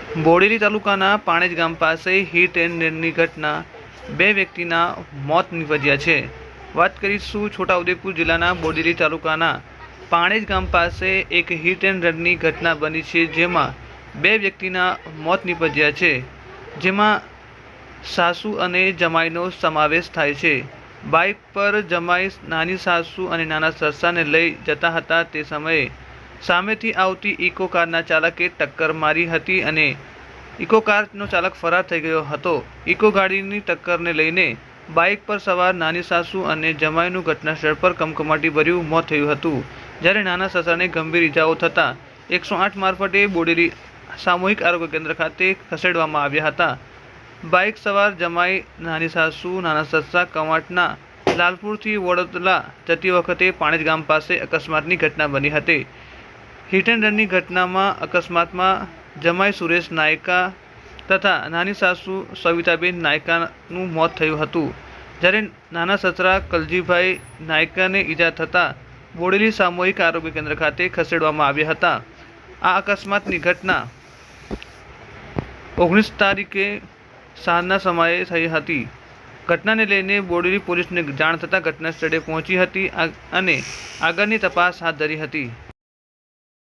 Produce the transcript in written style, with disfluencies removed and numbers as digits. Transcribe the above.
બોડેલી તાલુકાના પાણેજ ગામ પાસે હિટ એન્ડ રનની ઘટના, 2 વ્યક્તિના મોત નીપજ્યા છે। વાત કરીશું છોટાઉદેપુર જિલ્લાના બોડેલી તાલુકાના પાણેજ ગામ પાસે એક હિટ એન્ડ રનની ઘટના બની છે, જેમાં 2 વ્યક્તિના મોત નીપજ્યા છે, જેમાં સાસુ અને જમાઈનો સમાવેશ થાય છે। બાઇક પર જમાઈ નાની સાસુ અને નાના સસાને લઈ જતા હતા તે સમયે સામેથી આવતી ઇકો કારના ચાલકે ટક્કર મારી હતી અને ઇકો કારનો ચાલક ફરાર થઈ ગયો હતો। ઇકો ગાડીની ટક્કરને લઈને બાઇક પર સવાર નાની સાસુ અને જમાઈનું ઘટનાસ્થળ પર કમકમાટીભર્યું મોત થયું હતું, જ્યારે નાના સસાને ગંભીર ઇજાઓ થતાં 108 મારફતે બોડેલી સામૂહિક આરોગ્ય કેન્દ્ર ખાતે ખસેડવામાં આવ્યા હતા। બાઇક સવાર જમાઈ નાની સાસુ નાના સસા કવાંટના લાલપુરથી વડોદરા જતી વખતે પાણેજ ગામ પાસે અકસ્માતની ઘટના બની હતી। હિટ એન્ડ રનની ઘટનામાં અકસ્માતમાં જમાઈ સુરેશ નાયકા તથા નાની સાસુ સવિતાબેન નાયકાનું મોત થયું હતું, જ્યારે નાના સસરા કલજીભાઈ નાયકાને ઈજા થતાં બોડેલી સામૂહિક આરોગ્ય કેન્દ્ર ખાતે ખસેડવામાં આવ્યા હતા। આ અકસ્માતની ઘટના 19 તારીખે સાંજના સમયે થઈ હતી। ઘટનાને લઈને બોડેલી પોલીસને જાણ થતાં ઘટના સ્થળે પહોંચી હતી અને આગળની તપાસ હાથ ધરી હતી।